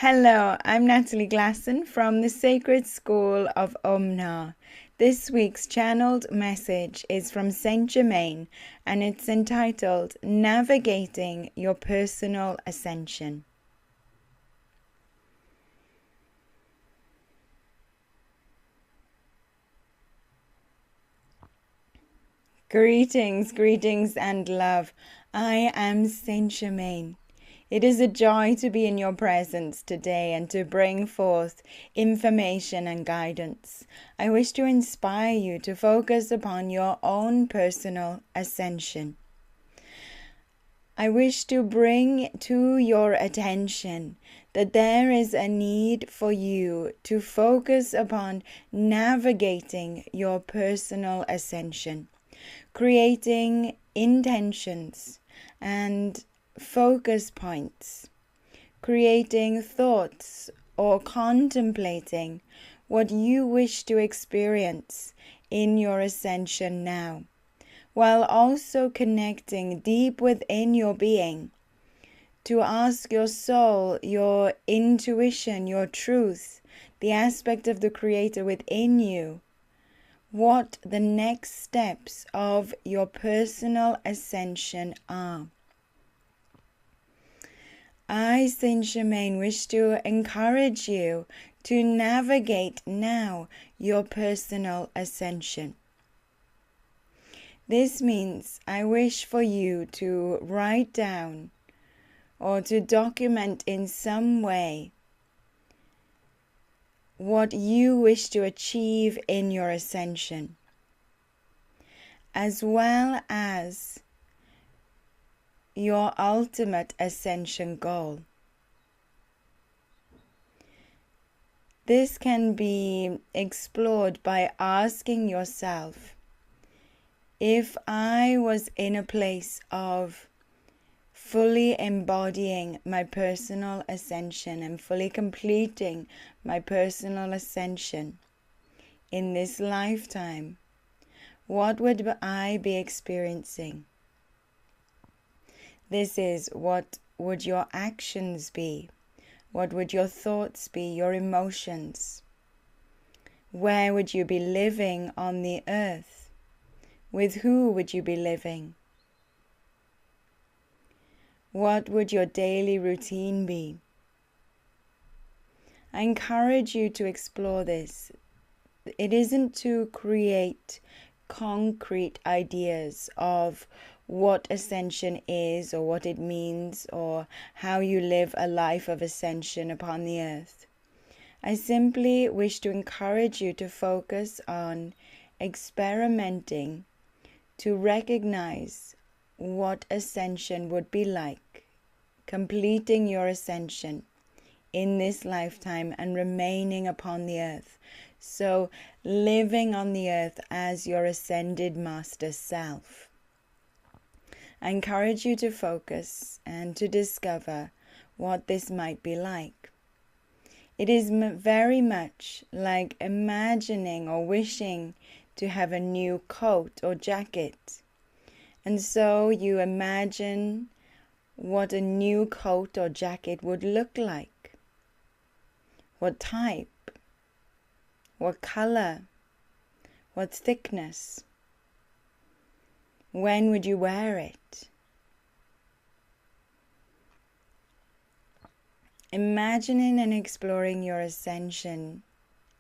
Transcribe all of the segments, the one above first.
Hello, I'm Natalie Glasson from the Sacred School of OmNa. This week's channeled message is from Saint Germain and it's entitled Navigating Your Personal Ascension. Greetings and love. I am Saint Germain. It is a joy to be in your presence today and to bring forth information and guidance. I wish to inspire you to focus upon your own personal ascension. I wish to bring to your attention that there is a need for you to focus upon navigating your personal ascension, creating intentions and focus points, creating thoughts or contemplating what you wish to experience in your ascension now, while also connecting deep within your being to ask your soul, your intuition, your truth, the aspect of the Creator within you, what the next steps of your personal ascension are. I, Saint Germain, wish to encourage you to navigate now your personal ascension. This means I wish for you to write down or to document in some way what you wish to achieve in your ascension, as well as your ultimate ascension goal. This can be explored by asking yourself, if I was in a place of fully embodying my personal ascension and fully completing my personal ascension in this lifetime, what would I be experiencing? This is, what would your actions be? What would your thoughts be, your emotions? Where would you be living on the earth? With who would you be living? What would your daily routine be? I encourage you to explore this. It isn't to create concrete ideas of what ascension is or what it means or how you live a life of ascension upon the earth. I simply wish to encourage you to focus on experimenting to recognize what ascension would be like, completing your ascension in this lifetime and remaining upon the earth. So living on the earth as your ascended master self. I encourage you to focus and to discover what this might be like. It is very much like imagining or wishing to have a new coat or jacket. And so you imagine what a new coat or jacket would look like. What type? What color? What thickness? When would you wear it? Imagining and exploring your ascension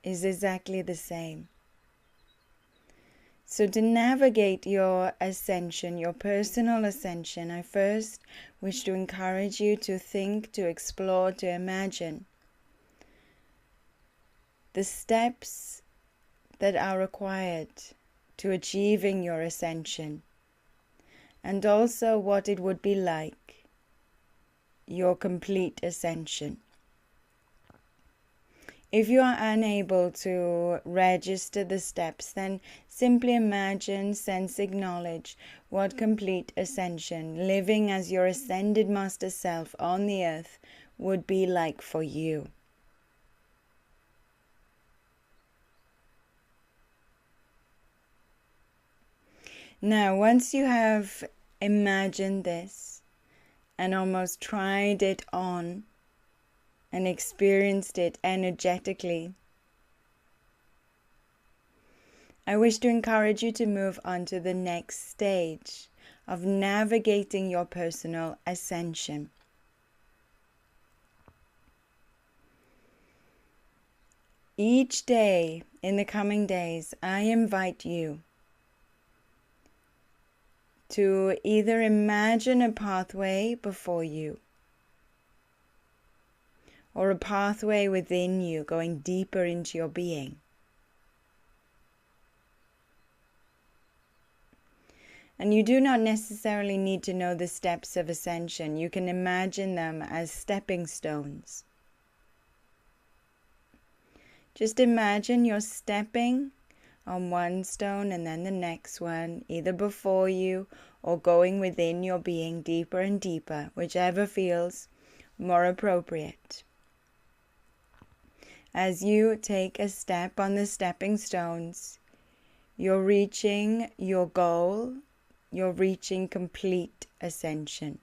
is exactly the same. So to navigate your ascension, your personal ascension, I first wish to encourage you to think, to explore, to imagine the steps that are required to achieving your ascension, and also what it would be like, your complete ascension. If you are unable to register the steps, then simply imagine, sense, acknowledge what complete ascension, living as your ascended master self on the earth, would be like for you. Now, once you have imagined this and almost tried it on, and experienced it energetically, I wish to encourage you to move on to the next stage of navigating your personal ascension. Each day in the coming days, I invite you to either imagine a pathway before you or a pathway within you going deeper into your being. And you do not necessarily need to know the steps of ascension. You can imagine them as stepping stones. Just imagine you're stepping on one stone and then the next one, either before you or going within your being deeper and deeper, whichever feels more appropriate. As you take a step on the stepping stones, you're reaching your goal. You're reaching complete ascension.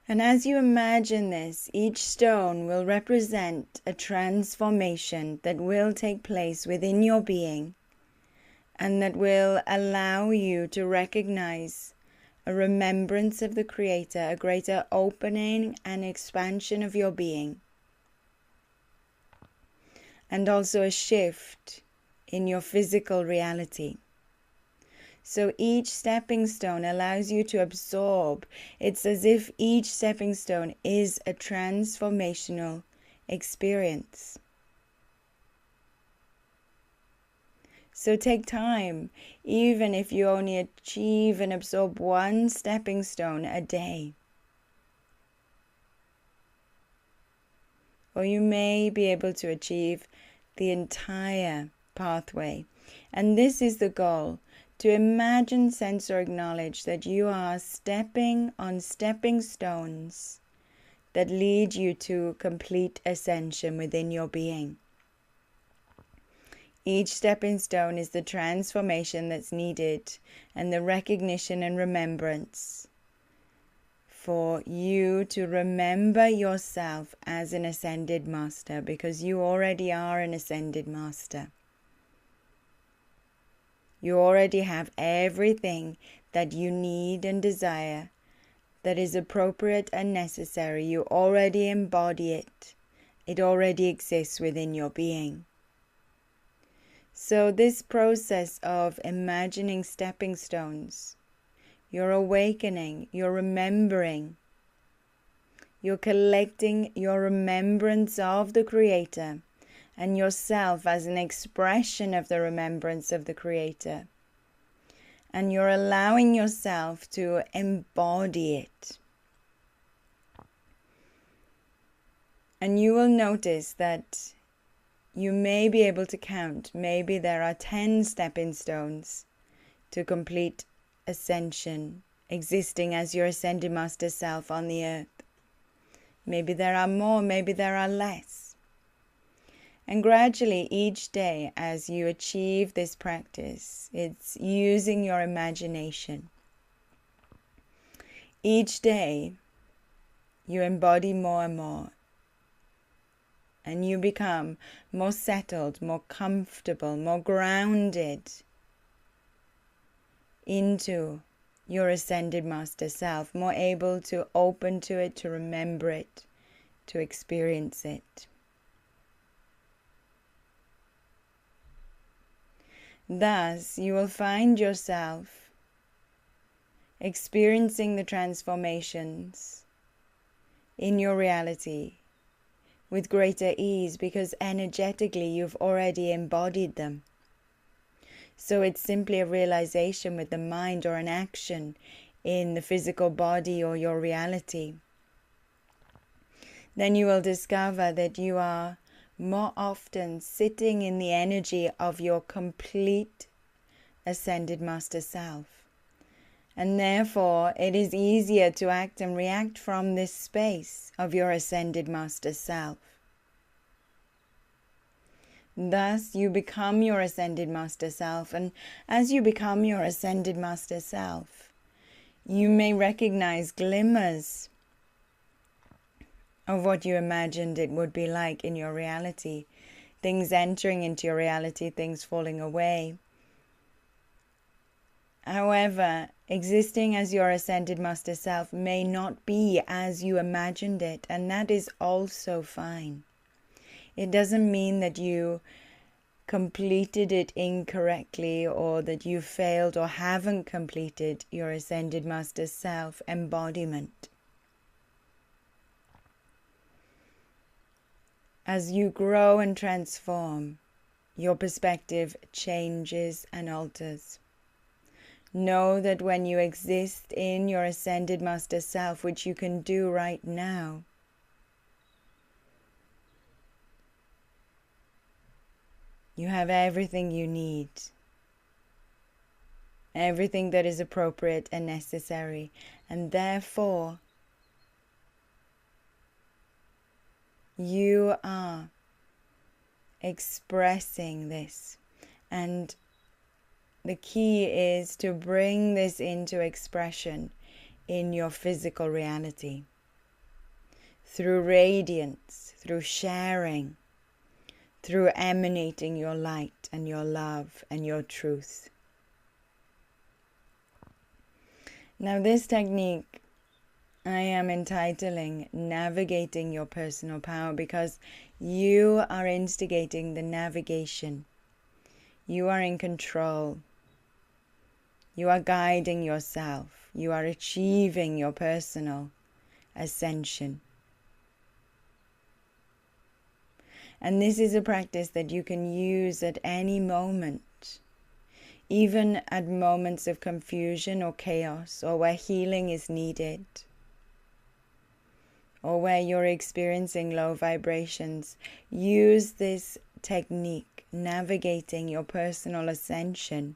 And as you imagine this, each stone will represent a transformation that will take place within your being and that will allow you to recognize a remembrance of the Creator, a greater opening and expansion of your being, and also a shift in your physical reality. So each stepping stone allows you to absorb. It's as if each stepping stone is a transformational experience. So take time, even if you only achieve and absorb one stepping stone a day. Or you may be able to achieve the entire pathway. And this is the goal. To imagine, sense, or acknowledge that you are stepping on stepping stones that lead you to complete ascension within your being. Each stepping stone is the transformation that's needed and the recognition and remembrance for you to remember yourself as an ascended master, because you already are an ascended master. You already have everything that you need and desire that is appropriate and necessary. You already embody it. It already exists within your being. So this process of imagining stepping stones, you're awakening, you're remembering, you're collecting your remembrance of the Creator and yourself as an expression of the remembrance of the Creator. And you're allowing yourself to embody it. And you will notice that you may be able to count. Maybe there are 10 stepping stones to complete ascension, existing as your ascended master self on the earth. Maybe there are more, maybe there are less. And gradually, each day, as you achieve this practice, it's using your imagination. Each day, you embody more and more. And you become more settled, more comfortable, more grounded into your ascended master self, more able to open to it, to remember it, to experience it. Thus, you will find yourself experiencing the transformations in your reality with greater ease, because energetically you've already embodied them. So it's simply a realization with the mind or an action in the physical body or your reality. Then you will discover that you are more often sitting in the energy of your complete ascended master self. And therefore, it is easier to act and react from this space of your ascended master self. Thus, you become your ascended master self. And as you become your ascended master self, you may recognize glimmers of what you imagined it would be like in your reality. Things entering into your reality, things falling away. However, existing as your ascended master self may not be as you imagined it, and that is also fine. It doesn't mean that you completed it incorrectly or that you failed or haven't completed your ascended master self embodiment. As you grow and transform, your perspective changes and alters. Know that when you exist in your ascended master self, which you can do right now, you have everything you need, everything that is appropriate and necessary, and therefore you are expressing this. And the key is to bring this into expression in your physical reality through radiance, through sharing, through emanating your light and your love and your truth. Now, this technique I am entitling Navigating Your Personal Power, because you are instigating the navigation. You are in control. You are guiding yourself. You are achieving your personal ascension. And this is a practice that you can use at any moment, even at moments of confusion or chaos, or where healing is needed, or where you're experiencing low vibrations. Use this technique, navigating your personal ascension,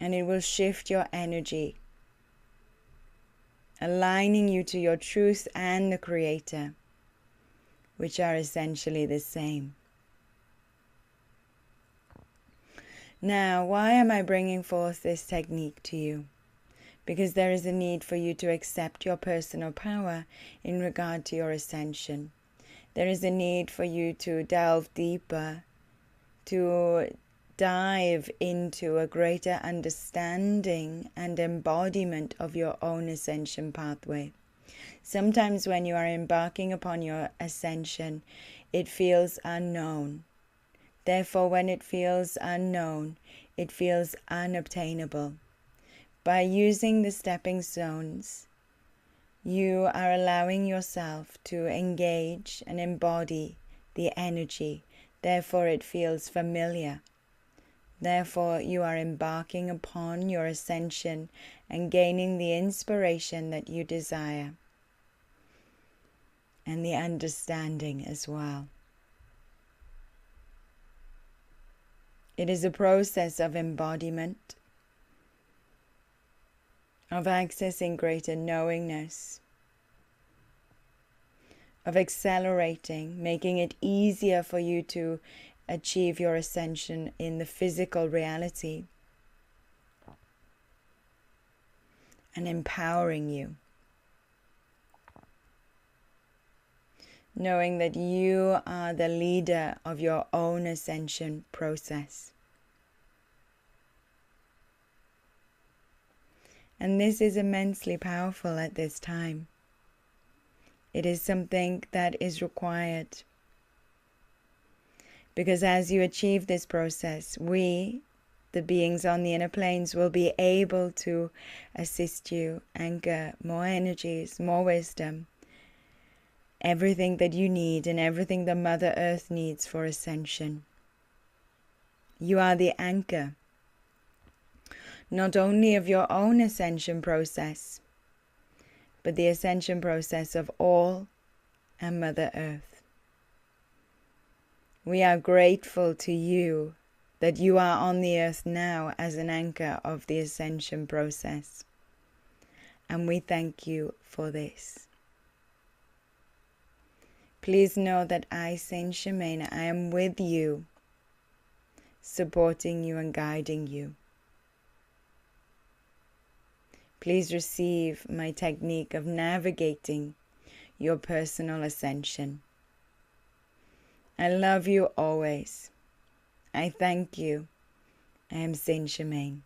and it will shift your energy, aligning you to your truth and the Creator, which are essentially the same. Now, why am I bringing forth this technique to you? Because there is a need for you to accept your personal power in regard to your ascension. There is a need for you to delve deeper, to dive into a greater understanding and embodiment of your own ascension pathway. Sometimes when you are embarking upon your ascension, it feels unknown. Therefore, when it feels unknown, it feels unobtainable. By using the stepping stones, you are allowing yourself to engage and embody the energy. Therefore, it feels familiar. Therefore, you are embarking upon your ascension and gaining the inspiration that you desire, and the understanding as well. It is a process of embodiment, of accessing greater knowingness, of accelerating, making it easier for you to achieve your ascension in the physical reality, and empowering you, knowing that you are the leader of your own ascension process. And this is immensely powerful at this time. It is something that is required, because as you achieve this process, we, the beings on the inner planes, will be able to assist you, anchor more energies, more wisdom, everything that you need and everything the Mother Earth needs for ascension. You are the anchor, not only of your own ascension process, but the ascension process of all and Mother Earth. We are grateful to you that you are on the earth now as an anchor of the ascension process. And we thank you for this. Please know that I, Saint Germain, I am with you, supporting you and guiding you. Please receive my technique of navigating your personal ascension. I love you always. I thank you. I am Saint Germain.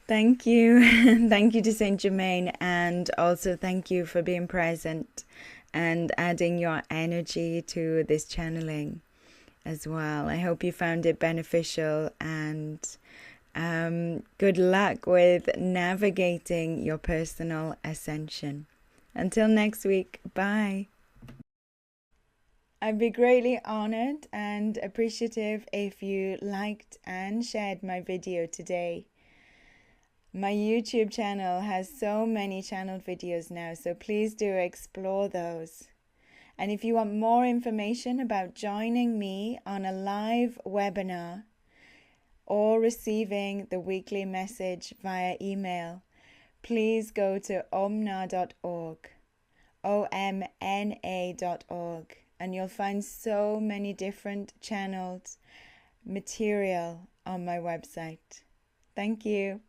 Thank you. Thank you to Saint Germain, and also thank you for being present and adding your energy to this channeling as well. I hope you found it beneficial, and good luck with navigating your personal ascension. Until next week, bye. I'd be greatly honored and appreciative if you liked and shared my video today. My YouTube channel has so many channeled videos now, so please do explore those. And if you want more information about joining me on a live webinar or receiving the weekly message via email, please go to omna.org, omna.org, and you'll find so many different channeled material on my website. Thank you.